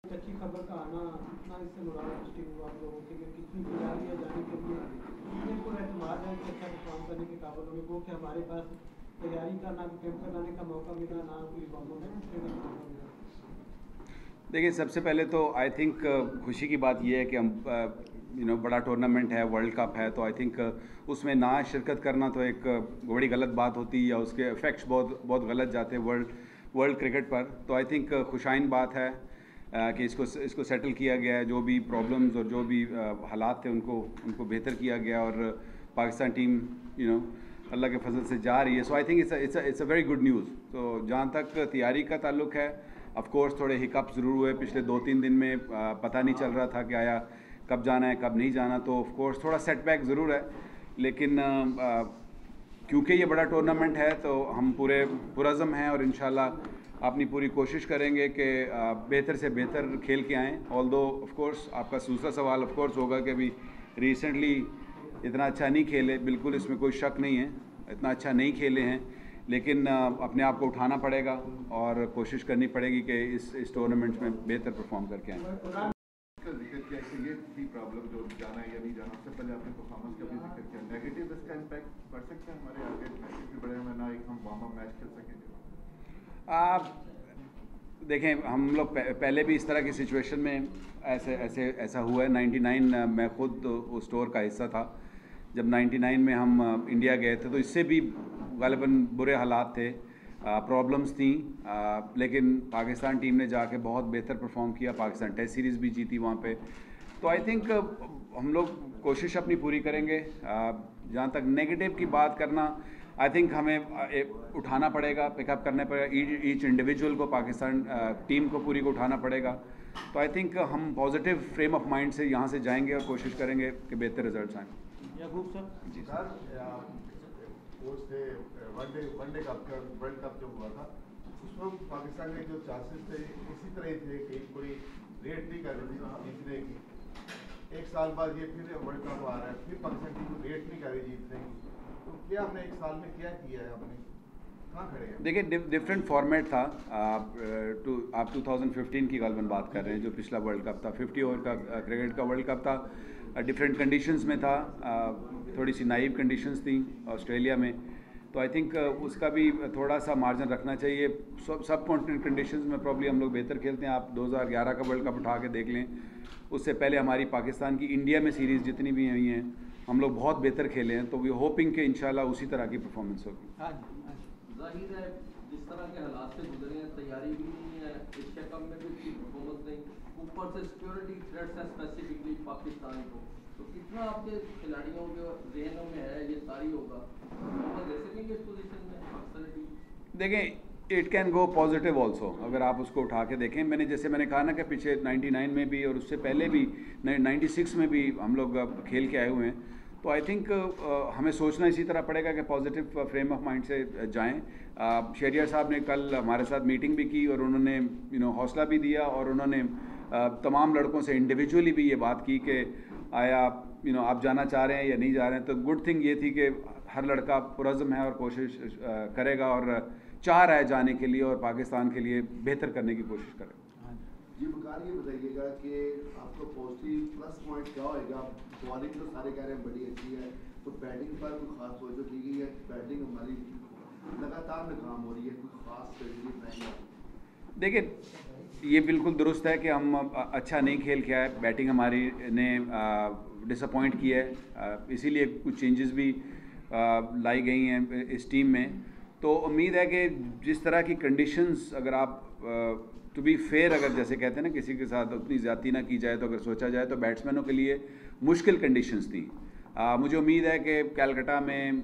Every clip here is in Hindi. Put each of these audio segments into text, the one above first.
अच्छी खबर का आना कितना इससे मोरल बूस्टिंग हुआ आप लोगों के लिए, कितनी तैयारी है जाने के लिए, कितने को एतमाद है कि अच्छा परफॉर्म करने के काबिल होंगे वो कि हमारे पास तैयारी का ना कैंप लगाने का मौका मिला ना कोई बॉम्बों में खेलने का मौका मिला। देखिए, सबसे पहले तो आई थिंक खुशी की बात यह है कि हम बड़ा टूर्नामेंट है, वर्ल्ड कप है, तो आई थिंक उसमें ना शिरकत करना तो एक बड़ी गलत बात होती है या उसके इफ़ेक्ट्स बहुत बहुत गलत जाते हैं वर्ल्ड क्रिकेट पर। तो आई थिंक खुशाइन बात है कि इसको सेटल किया गया है। जो भी प्रॉब्लम्स और जो भी हालात थे उनको बेहतर किया गया और पाकिस्तान टीम अल्लाह के फजल से जा रही है। So I think it's a very good news. तो जहाँ तक तैयारी का ताल्लुक है, ऑफ कोर्स थोड़े हिकअप ज़रूर हुए पिछले 2-3 दिन में। पता नहीं चल रहा था कि आया कब जाना है कब नहीं जाना, तो ऑफ कोर्स थोड़ा सेटबैक ज़रूर है। लेकिन क्योंकि ये बड़ा टूर्नामेंट है तो हम पूरे पुरज़म हैं और इंशाल्लाह अपनी पूरी कोशिश करेंगे कि बेहतर से बेहतर खेल के आएँ। ऑल्दो ऑफ कोर्स आपका दूसरा सवाल ऑफ कोर्स होगा कि अभी रिसेंटली इतना अच्छा नहीं खेले, बिल्कुल इसमें कोई शक नहीं है, इतना अच्छा नहीं खेले हैं, लेकिन अपने आप को उठाना पड़ेगा और कोशिश करनी पड़ेगी कि इस टूर्नामेंट में बेहतर परफॉर्म करके आएँ। जिक्र किया कि ये थी प्रॉब्लम जो जाना है या नहीं जाना, उससे पहले आपने परफॉर्मेंस का भी जिक्र किया। नेगेटिव इसका इम्पैक्ट पड़ सकता है हमारे आगे मैचेस भी बड़े में ना एक हम वार्म अप मैच खेल सकेंगे। आप देखें, हम लोग पहले भी इस तरह की सिचुएशन में ऐसा हुआ है। 99 मैं खुद उस टूर का हिस्सा था जब 99 में हम इंडिया गए थे, तो इससे भी ग़ालिबन बुरे हालात थे, प्रॉब्लम्स थी, लेकिन पाकिस्तान टीम ने जाके बहुत बेहतर परफॉर्म किया। पाकिस्तान टेस्ट सीरीज़ भी जीती वहाँ पे। तो आई थिंक हम लोग कोशिश अपनी पूरी करेंगे। जहाँ तक नेगेटिव की बात करना, आई थिंक हमें उठाना पड़ेगा, पिकअप करना पड़ेगा, ईच इंडिविजुअल को, पाकिस्तान टीम को पूरी को उठाना पड़ेगा। तो आई थिंक हम पॉजिटिव फ्रेम ऑफ माइंड से यहाँ से जाएंगे और कोशिश करेंगे कि बेहतर रिजल्ट्स आएँ। याकूब सर जी सर, कोच थे वनडे कप का वर्ल्ड कप जो हुआ था उसमें पाकिस्तान के जो चांसेस थे इसी तरह थे कि कोई रेट नहीं कर रही थी जीतने की। एक साल बाद ये फिर वर्ल्ड कप आ रहा है, फिर पाकिस्तान टीम को रेट नहीं कर रही जीतने की। तो क्या हमने एक साल में क्या किया है, आपने कहाँ खड़े हैं? देखिए, डिफरेंट फॉर्मेट था। आप 2015 की ग़ालिबन बात कर रहे हैं, जो पिछला वर्ल्ड कप था, 50 ओवर का क्रिकेट का वर्ल्ड कप था। डिफरेंट कंडीशंस में था, थोड़ी सी नाइव कंडीशंस थी ऑस्ट्रेलिया में। तो आई थिंक उसका भी थोड़ा सा मार्जिन रखना चाहिए। सब कॉन्टिनेंट कंडीशंस में प्रॉब्ली हम लोग बेहतर खेलते हैं। आप 2011 का वर्ल्ड कप उठा के देख लें, उससे पहले हमारी पाकिस्तान की इंडिया में सीरीज़ जितनी भी हुई हैं, हम लोग बहुत बेहतर खेले हैं। तो वी होपिंग कि इंशाल्लाह उसी तरह की परफॉर्मेंस होगी। हाँ जाहिर है जिस तरह के हालात से गुजरे हैं, तैयारी भी नहीं है, एशिया कप में भी अच्छी परफॉर्मेंस नहीं, ऊपर से सिक्योरिटी थ्रेट्स है स्पेसिफिकली पाकिस्तान को, तो कितना आपके खिलाड़ियों के जहनों में है ये तारी होगा दे सकेंगे इस पोजीशन में पाकिस्तानी टीम? देखें, it can go positive also अगर आप उसको उठा के देखें। जैसे मैंने कहा ना कि पीछे 99 में भी और उससे पहले भी 96 में भी हम लोग खेल के आए हुए हैं। तो आई थिंक हमें सोचना इसी तरह पड़ेगा कि पॉजिटिव फ्रेम ऑफ माइंड से जाएं। शहरियार साहब ने कल हमारे साथ मीटिंग भी की और उन्होंने हौसला भी दिया और उन्होंने तमाम लड़कों से इंडिविजुअली भी ये बात की कि आया आप जाना चाह रहे हैं या नहीं जा रहे हैं। तो गुड थिंग ये थी कि हर लड़का पुरज़्म है और कोशिश करेगा और चाह रहा है जाने के लिए और पाकिस्तान के लिए बेहतर करने की कोशिश करेगा। जी बकार, ये बताइएगा कि आपको पॉजिटिव प्लस पॉइंट क्या होएगा? बॉलिंग तो सारे कह रहे हैं बड़ी अच्छी है, तो बैटिंग पर कोई खास तवज्जो की गई है? बैटिंग हमारी लगातार नाकाम हो रही है, कोई खास स्ट्रेटजी नहीं? देखिए, ये बिल्कुल दुरुस्त है कि हम अच्छा नहीं खेल के आए, बैटिंग हमारी ने डिसअपॉइंट किया है, इसीलिए कुछ चेंजेस भी लाई गई हैं इस टीम में। तो उम्मीद है कि जिस तरह की कंडीशंस, अगर आप टू बी फेयर, अगर जैसे कहते हैं ना किसी के साथ उतनी ज़्यादती ना की जाए, तो अगर सोचा जाए तो बैट्समैनों के लिए मुश्किल कंडीशंस थी। मुझे उम्मीद है कि कलकत्ता में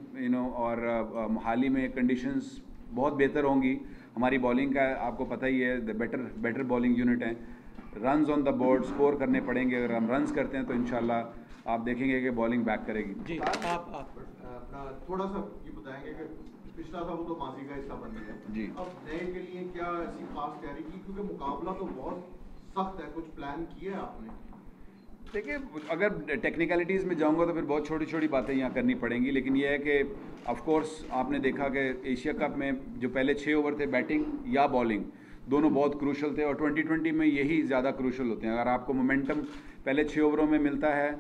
और मोहाली में कंडीशंस बहुत बेहतर होंगी। हमारी बॉलिंग का आपको पता ही है, बेटर बॉलिंग यूनिट है। Runs on the board score करने पड़ेंगे। अगर हम रन्स करते हैं तो इंशाल्लाह आप देखेंगे कि बॉलिंग बैक करेगी। जी आप अपना थोड़ा सा ये बताएंगे कि पिछला था वो तो माजी का हिस्सा बन गया जी। अब नए के लिए क्या ऐसी खास तैयारी की, क्योंकि मुकाबला तो बहुत सख्त है, कुछ प्लान किया है आपने? देखिए, अगर टेक्निकलिटीज़ में जाऊंगा तो फिर बहुत छोटी छोटी बातें यहाँ करनी पड़ेंगी, लेकिन यह है कि ऑफ कोर्स आपने देखा कि एशिया कप में जो पहले 6 ओवर थे बैटिंग या बॉलिंग, दोनों बहुत क्रूशल थे और 2020 में यही ज़्यादा क्रूशल होते हैं। अगर आपको मोमेंटम पहले 6 ओवरों में मिलता है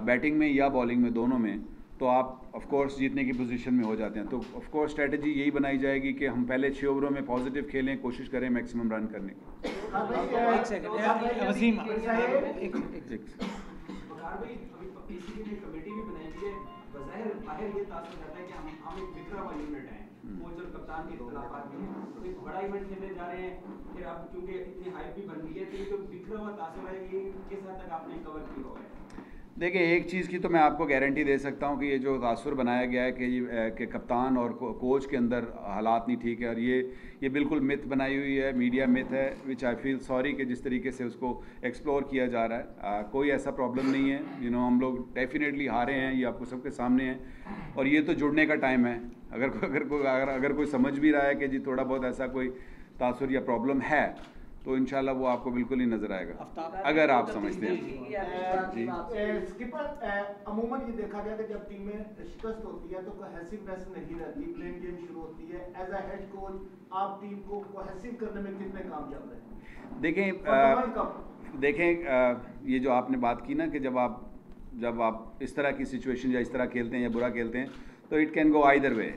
बैटिंग में या बॉलिंग में, दोनों में, तो आप ऑफ कोर्स जीतने की पोजीशन में हो जाते हैं। तो ऑफ कोर्स स्ट्रेटजी यही बनाई जाएगी कि हम पहले 6 ओवरों में पॉजिटिव खेलें, कोशिश करें मैक्सिमम रन करने की। एक सेकंड वसीम, पीसीबी ने कमेटी भी बनाई है, बाहर ये तासुर रहता है कि हम एक बिखरा हुआ यूनिट है, कोच और कप्तान के इख्तिलाफात भी हैं, तो एक बड़ा इवेंट खेलने जा रहे हैं, फिर अब क्योंकि इतनी हाइप भी बन गई है, तो ये जो बिखरा हुआ तासुर है, ये किस हद तक आपने कवर किया हुआ है? देखिए, एक चीज़ की तो मैं आपको गारंटी दे सकता हूँ कि ये जो तासुर बनाया गया है कि कप्तान और कोच के अंदर हालात नहीं ठीक है, और ये बिल्कुल मिथ बनाई हुई है, मीडिया मिथ है, विच आई फील सॉरी कि जिस तरीके से उसको एक्सप्लोर किया जा रहा है। कोई ऐसा प्रॉब्लम नहीं है। हम लोग डेफिनेटली हारे हैं, ये आपको सबके सामने है, और ये तो जुड़ने का टाइम है। अगर कोई समझ भी रहा है कि जी थोड़ा बहुत ऐसा कोई तासुर या प्रॉब्लम है, तो इंशाल्लाह वो आपको बिल्कुल ही नजर आएगा, अगर आप समझते हैं। स्किपर, अमूमन ये देखा गया कि जब टीम में शिकस्त होती है तो कोहेसिवनेस नहीं रहती, प्लेन गेम शुरू होती है। एज अ हेड कोच आप टीम को कोहेसिव करने में कितने कामयाब रहे? देखें, ये जो आपने बात की ना कि जब आप इस तरह की सिचुएशन या इस तरह खेलते हैं या बुरा खेलते हैं, तो it can go either way,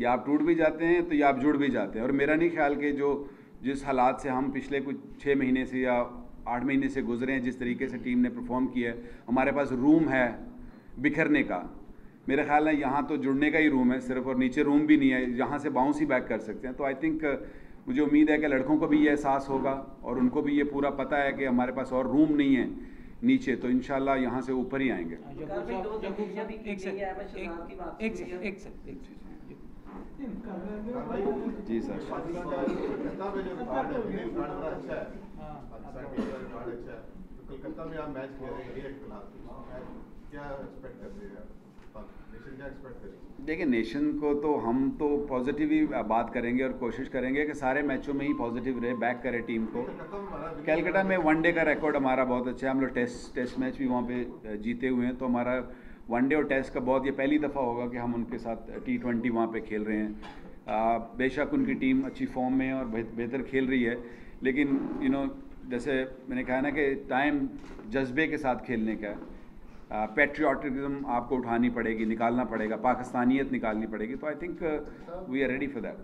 या आप टूट भी जाते हैं तो या आप जुड़ भी जाते हैं। और मेरा नहीं ख्याल कि जिस हालात से हम पिछले कुछ 6 महीने से या 8 महीने से गुजरे हैं, जिस तरीके से टीम ने परफॉर्म किया है, हमारे पास रूम है बिखरने का। मेरा ख्याल है यहाँ तो जुड़ने का ही रूम है सिर्फ, और नीचे रूम भी नहीं है, यहाँ से बाउंस ही बैक कर सकते हैं। तो आई थिंक मुझे उम्मीद है कि लड़कों को भी ये एहसास होगा और उनको भी ये पूरा पता है कि हमारे पास और रूम नहीं है नीचे, तो इंशाल्लाह यहाँ से ऊपर ही आएंगे। जी सर। पाकिस्तान में जो रिकॉर्ड है, रिकॉर्ड बड़ा अच्छा है, पाकिस्तान टीम का रिकॉर्ड अच्छा है। तो कोलकाता में आप मैच खेल रहे हैं इंडिया के खिलाफ, क्या एक्सपेक्ट करते हैं? नेशन क्या एक्सपेक्ट करेंगे? देखिए, नेशन को तो हम तो पॉजिटिव ही बात करेंगे और कोशिश करेंगे कि सारे मैचों में ही पॉजिटिव रहे, बैक करे टीम को। कलकत्ता में वनडे का रिकॉर्ड हमारा बहुत अच्छा है, हम लोग टेस्ट मैच भी वहाँ पे जीते हुए हैं, तो हमारा वनडे और टेस्ट का बहुत, ये पहली दफ़ा होगा कि हम उनके साथ T20 वहाँ पे खेल रहे हैं। बेशक उनकी टीम अच्छी फॉर्म में है और बेहतर खेल रही है, लेकिन जैसे मैंने कहा ना कि टाइम जज्बे के साथ खेलने का है। पैट्रियाटिज्म आपको उठानी पड़ेगी, निकालना पड़ेगा, पाकिस्तानियत निकालनी पड़ेगी। तो I think we are ready for that.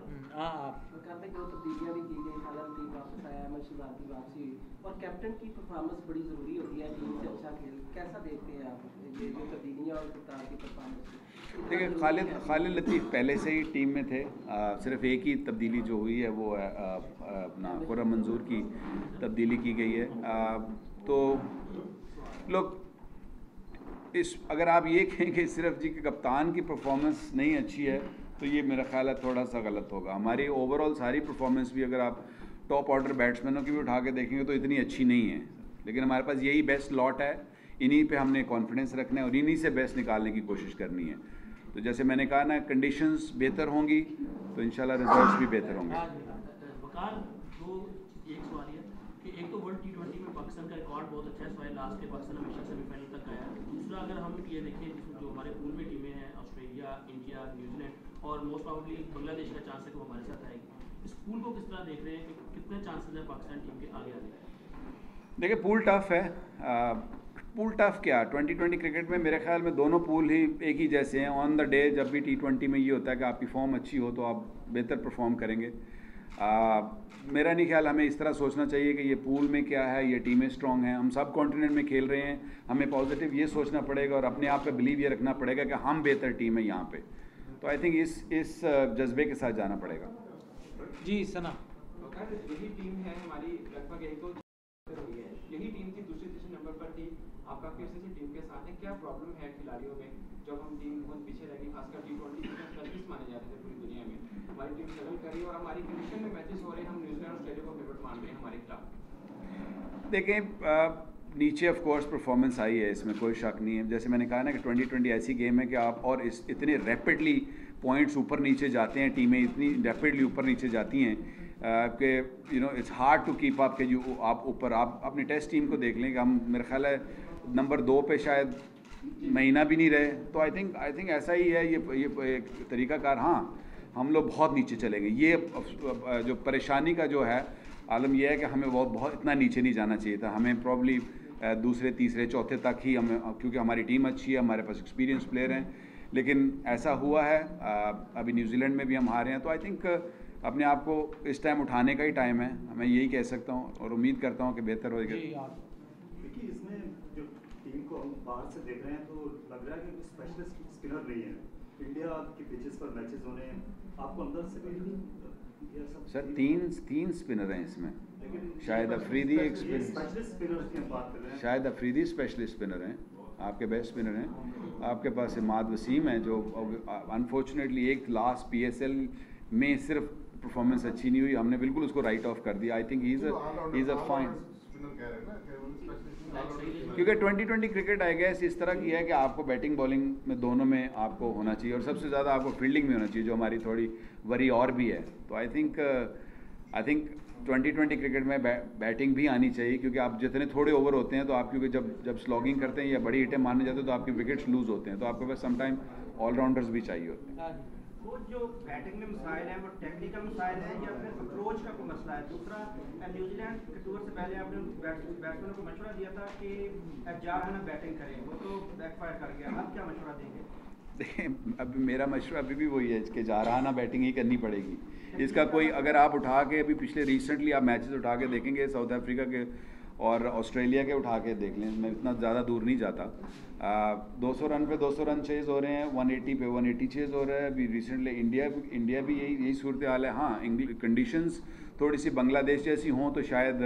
जो तब्दीलियां भी की गई, हालांकि टीम वापस आया, मशहूर की वापसी हुई, और कैप्टन की परफॉर्मेंस बड़ी ज़रूरी होती है टीम से अच्छा खेल। कैसा देखते हैं आप ये जो तब्दीलियां और कप्तान की परफॉर्मेंस? देखिए, खालिद लतीफ़ पहले से ही टीम में थे। सिर्फ एक ही तब्दीली जो हुई है वो है अपना खुर्रम मंजूर की तब्दीली की गई है। तो लोग अगर आप ये कहें कि सिर्फ जी के कप्तान की परफॉर्मेंस नहीं अच्छी है, तो ये मेरा ख्याल है थोड़ा सा गलत होगा। हमारी ओवरऑल सारी परफॉर्मेंस भी अगर आप टॉप ऑर्डर बैट्समैनों की भी उठा के देखेंगे तो इतनी अच्छी नहीं है, लेकिन हमारे पास यही बेस्ट लॉट है, इन्हीं पे हमने कॉन्फिडेंस रखना है और इन्हीं से बेस्ट निकालने की कोशिश करनी है। तो जैसे मैंने कहा ना, कंडीशंस बेहतर होंगी तो इंशाल्लाह रिजल्ट्स भी बेहतर होंगे। एक तो वर्ल्ड T20 में पाकिस्तान का रिकॉर्ड बहुत अच्छा है, सवाए लास्ट के पाकिस्तान हमेशा सेमीफाइनल तक आया है। दूसरा, अगर हम ये देखें जो हमारे पूल में टीमें हैं, ऑस्ट्रेलिया, इंडिया, न्यूजीलैंड और मोस्ट प्रॉब्ली बांग्लादेश का चांस है कि वो हमारे साथ आएगी। इस पूल को किस तरह देख रहे हैं कि कितने चांसेस हैं पाकिस्तान टीम के आगे आने के? देखिए, पूल टफ है। पूल टफ क्या, 2020 क्रिकेट में मेरे ख्याल में दोनों पूल ही एक ही जैसे हैं। ऑन द डे जब भी T20 में ये होता है कि आपकी फॉर्म अच्छी हो तो आप बेहतर परफॉर्म करेंगे। मेरा नहीं ख्याल हमें इस तरह सोचना चाहिए कि ये पूल में क्या है, ये टीमें स्ट्रॉन्ग हैं। हम सब कॉन्टिनेंट में खेल रहे हैं, हमें पॉजिटिव ये सोचना पड़ेगा और अपने आप पे बिलीव ये रखना पड़ेगा कि हम बेहतर टीम है यहाँ पे। तो आई थिंक इस जज्बे के साथ जाना पड़ेगा। जी सना, यही टीम है हमारी, लगभग एक दो हुई है, यही टीम थी दूसरे नंबर पर थी, आप काफी अच्छे से टीम के साथ हैं। क्या प्रॉब्लम है खिलाड़ियों में जब हम टीम बहुत पीछे रह गई, खासकर T20 में सर्विस माने जाते थे पूरी दुनिया में, हमारी टीम स्ट्रगल करी और हमारी कंडीशन में मैचेस हो रहे हैं, हम न्यूजीलैंड और ऑस्ट्रेलिया को फेवरेट मान रहे हैं हमारे खिलाफ। देखें, नीचे ऑफ कोर्स परफॉर्मेंस आई है, इसमें कोई शक नहीं है। जैसे मैंने कहा ना कि 2020 ऐसी गेम है कि आप और इतने रैपिडली पॉइंट्स ऊपर नीचे जाते हैं, टीमें इतनी रैपिडली ऊपर नीचे जाती हैं कि it's hard to keep up. कि आप ऊपर, आप अपनी टेस्ट टीम को देख लें कि हम मेरा ख्याल है नंबर 2 पे शायद महीना भी नहीं रहे। तो आई थिंक ऐसा ही है ये एक तरीक़ाकार। हाँ, हम लोग बहुत नीचे चले गए। ये जो परेशानी का जो है आलम यह है कि हमें बहुत इतना नीचे नहीं जाना चाहिए था, हमें प्रॉब्ली दूसरे तीसरे चौथे तक ही हमें, क्योंकि हमारी टीम अच्छी है, हमारे पास एक्सपीरियंस प्लेयर हैं, लेकिन ऐसा हुआ है। अभी न्यूजीलैंड में भी हम हारे हैं, तो आई थिंक अपने आप को इस टाइम उठाने का ही टाइम है, मैं यही कह सकता हूँ और उम्मीद करता हूँ कि बेहतर होएगा। देखिए इसमें जो टीम को हम बाहर से देख रहे हैं तो लग रहा है कि स्पेशलिस्ट स्पिनर नहीं है। इंडिया के पिचेस पर मैचेस होने हैं, आपको अंदर से भी सर तीन स्पिनर हैं इसमें, शायद अफरीदी एक स्पिनर की बात कर रहे हैं, शायद अफरीदी स्पेशलिस्ट स्पिनर हैं, आपके बेस्ट स्पिनर हैं। आपके पास इमाद वसीम है जो अनफॉर्चुनेटली एक लास्ट PSL में सिर्फ परफॉर्मेंस अच्छी नहीं हुई, हमने बिल्कुल उसको राइट ऑफ कर दिया। I think he is a fine, क्योंकि 2020 क्रिकेट आई गेस इस तरह की है कि आपको बैटिंग बॉलिंग में दोनों में आपको होना चाहिए और सबसे ज़्यादा आपको फील्डिंग में होना चाहिए, जो हमारी थोड़ी वरी और भी है। तो आई थिंक 2020 क्रिकेट में बैटिंग भी आनी चाहिए, क्योंकि आप जितने थोड़े ओवर होते हैं तो आप, क्योंकि जब स्लॉगिंग करते हैं या बड़ी हिटें मारने जाते हैं तो आपके विकेट्स लूज होते हैं, तो आपके पास समटाइम ऑलराउंडर्स भी चाहिए होते हैं। वो जो बैटिंग में मसाइल है वो टेक्निकल मसाइल है या फिर अप्रोच का कोई मसला है? दूसरा, न्यूजीलैंड के टूर से पहले आपने बैट्समैनों को मशवरा दिया था कि जारहाना बैटिंग करें, वो तो बैकफायर कर गया, अब क्या मशवरा देंगे? देखिए अभी मेरा मशवरा अभी भी वही है कि जारहाना बैटिंग ही करनी पड़ेगी। इसका कोई, अगर आप उठा के अभी पिछले रिसेंटली आप मैचेस उठा के देखेंगे साउथ अफ्रीका के और ऑस्ट्रेलिया के उठा के देख लें, मैं इतना ज़्यादा दूर नहीं जाता, 200 रन पे 200 रन चेज़ हो रहे हैं, 180 पे 180 चेज़ हो रहा है। अभी रिसेंटली इंडिया भी यही सूरत हाल है। हाँ, कंडीशंस थोड़ी सी बांग्लादेश जैसी हों तो शायद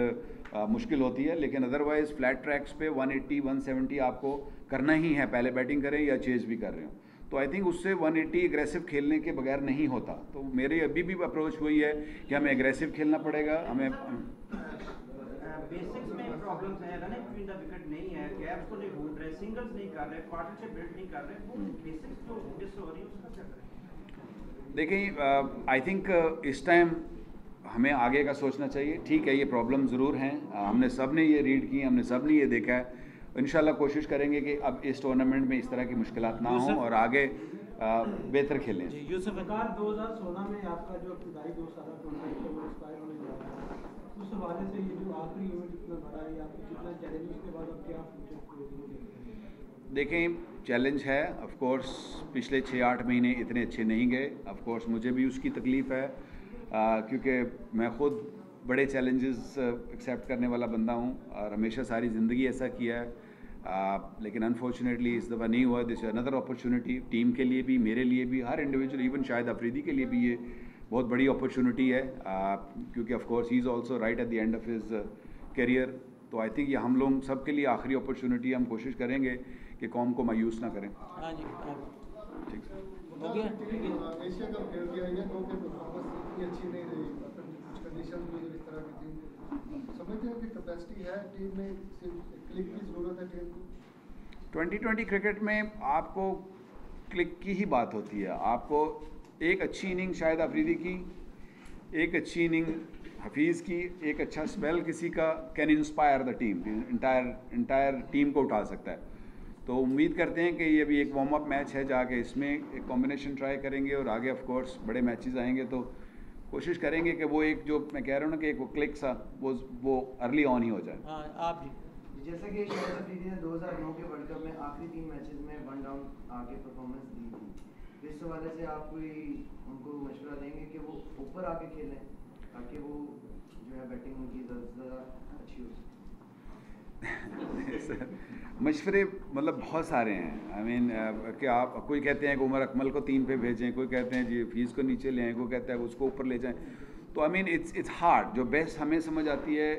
मुश्किल होती है, लेकिन अदरवाइज़ फ्लैट ट्रैक्स पे 180 170 आपको करना ही है, पहले बैटिंग करें या चेज़ भी कर रहे हो। तो आई थिंक उससे 180 एग्रेसिव खेलने के बगैर नहीं होता। तो मेरी अभी भी अप्रोच वही है कि हमें एग्रेसिव खेलना पड़ेगा। हमें बेसिक्स में प्रॉब्लम्स हैं, रनिंग बिटवीन द विकेट नहीं है, गैप्स को नहीं ढूंढ रहे, सिंगल्स नहीं कर रहे, पार्टनरशिप बिल्ड नहीं कर रहे, वो बेसिक्स जो मिस हो रही है उसका क्या करें? देखें, आई थिंक इस टाइम हमें आगे का सोचना चाहिए। ठीक है, ये प्रॉब्लम ज़रूर हैं, हमने सब ने ये रीड की, हमने सब ने ये देखा है। इंशाल्लाह कोशिश करेंगे कि अब इस टूर्नामेंट में इस तरह की मुश्किलात ना हो और आगे बेहतर खेलें। यूसुफ 2016 में आपका जो इब्तदाई 2 साल कॉन्ट्रैक्ट है वो एक्सपायर होने जा रहा है, उस हवाले से ये जो आखिरी इवेंट इतना बड़ा है, आपको कितना चैलेंज के बाद अब क्या फ्यूचर? देखें, चैलेंज है ऑफ कोर्स, पिछले 6-8 महीने इतने अच्छे नहीं गए, ऑफ कोर्स मुझे भी उसकी तकलीफ़ है, क्योंकि मैं ख़ुद बड़े चैलेंजेस एक्सेप्ट करने वाला बंदा हूँ और हमेशा सारी ज़िंदगी ऐसा किया है, लेकिन अनफॉर्चुनेटली इस दफ़ा नहीं हुआ। दिस अनदर अपॉर्चुनिटी टीम के लिए भी, मेरे लिए भी, हर इंडिविजुअल, इवन शायद अफरीदी के लिए भी ये बहुत बड़ी अपॉर्चुनिटी है, क्योंकि of course he is also right at the end of his career. तो आई थिंक ये हम लोग सब के लिए आखिरी अपॉर्चुनिटी, हम कोशिश करेंगे कि कौम को मायूस ना करें। हाँ जी, ठीक सर, हो गया। एशिया कप खेल दिया है तो फिर परफॉर्मेंस इतनी अच्छी नहीं रही, कुछ कंडीशन में इस तरह की थी, समझते हैं कि कैपेसिटी है टीम में, सिर्फ क्लिक की ज़रूरत है टीम को। 2020 क्रिकेट में आपको क्लिक की ही बात होती है। आपको एक अच्छी इनिंग शायद अफरीदी की, एक अच्छी इनिंग हफीज़ की, एक अच्छा स्पेल किसी का can inspire the team, entire team को उठा सकता है। तो उम्मीद करते हैं कि ये भी एक वार्म अप मैच है, जाके इसमें एक कॉम्बिनेशन ट्राई करेंगे और आगे ऑफ कोर्स बड़े मैचेस आएंगे, तो कोशिश करेंगे कि वो एक, जो मैं कह रहा हूँ ना कि एक वो क्लिक सा वो अर्ली ऑन ही हो जाए। हाँ, आप जी, जैसा कि शाहिद अफरीदी ने 2009 के वर्ल्ड कप में आखिरी 3 मैचेस में 1 डाउन आके परफॉर्मेंस दी थी, इस हवाले से आप कोई उनको मशवरा देंगे कि वो ऊपर आके खेलें ताकि वो जो है बैटिंग उनकी ज़्यादा अच्छी हो सके? मशवरे मतलब बहुत सारे हैं। आई मीन कि आप, कोई कहते हैं कि उमर अकमल को 3 पे भेजें, कोई कहते हैं जी फीस को नीचे ले आएँ, कोई कहता है उसको ऊपर ले जाएं। तो आई मीन इट्स हार्ड। जो बेस्ट हमें समझ आती है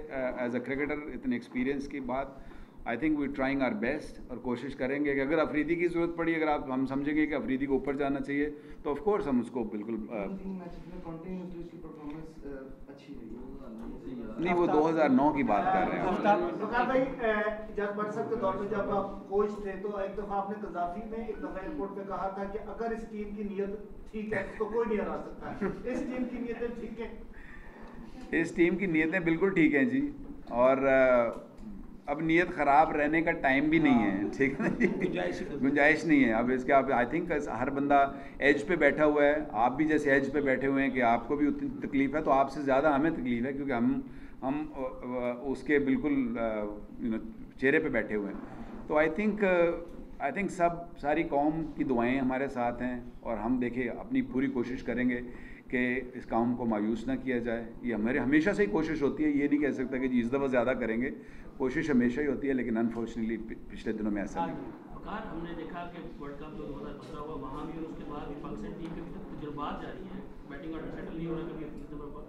एज अ क्रिकेटर, इतने एक्सपीरियंस की बात, I think we trying our best और कोशिश करेंगे कि अगर अफरीदी की ज़रूरत पड़ी, अगर हम समझेंगे कि अफरीदी को ऊपर जाना चाहिए, तो ऑफ कोर्स हम उसको बिल्कुल नहीं, वो 2009 की बात कर रहे हैं। वकार भाई, जब व्हाट्सएप के दौर में जब आप कोच थे तो एक दफ़ा आपने कज़ाफी में एक दफ़ा एयरपोर्ट पे कहा था कि अगर इस टीम की नीयत ठीक है तो कोई नहीं हरा सकता। इस टीम की नीयतें ठीक है? इस टीम की नीयतें बिल्कुल ठीक हैं जी, और अब नीयत ख़राब रहने का टाइम भी नहीं है, ठीक है ना, गुंजाइश नहीं है अब इसके। आप आई थिंक हर बंदा एज पे बैठा हुआ है, आप भी जैसे एज पे बैठे हुए हैं कि आपको भी उतनी तकलीफ़ है, तो आपसे ज़्यादा हमें तकलीफ़ है, क्योंकि हम उसके बिल्कुल चेहरे पे बैठे हुए हैं। तो आई थिंक सारी कौम की दुआएं हमारे साथ हैं, और हम देखिए अपनी पूरी कोशिश करेंगे कि इस काम को मायूस ना किया जाए। ये हमारे हमेशा से ही कोशिश होती है, ये नहीं कह सकता कि जी इस दफ़ा ज़्यादा करेंगे, कोशिश हमेशा ही होती है, लेकिन अनफॉर्चुनेटली पिछले दिनों में ऐसा नहीं। वकार हमने देखा कि वर्ल्ड कप जो 2015 हुआ वहाँ भी, और उसके बाद भी पाकिस्तान टीम के तजुर्बात जारी हैं, बैटिंग ऑर्डर सेटल नहीं हो रहा, कभी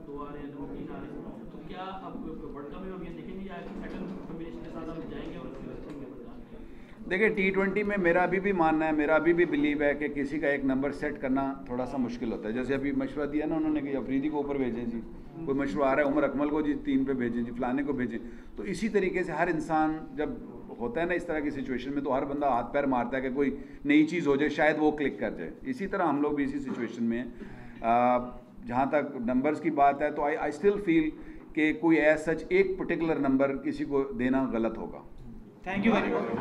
2 आ रहे हैं, कभी 3 आ रहे हैं, तो क्या अब वर्ल्ड कप में हम ये देखेंगे या सेटल कॉम्बिनेशन के साथ हम जाएंगे और देखिए T20 में मेरा अभी भी मानना है, मेरा अभी भी बिलीव है कि किसी का एक नंबर सेट करना थोड़ा सा मुश्किल होता है। जैसे अभी मशवरा दिया ना उन्होंने कि अफरीदी को ऊपर भेजें जी, कोई मशवरा आ रहा है उमर अकमल को जी 3 पे भेजें जी, फलाने को भेजें। तो इसी तरीके से हर इंसान जब होता है ना इस तरह की सिचुएशन में, तो हर बंदा हाथ पैर मारता है कि कोई नई चीज़ हो जाए, शायद वो क्लिक कर जाए। इसी तरह हम लोग भी इसी सिचुएशन में हैं। जहाँ तक नंबर्स की बात है तो आई स्टिल फील कि कोई एज सच एक पर्टिकुलर नंबर किसी को देना गलत होगा। Thank you very much.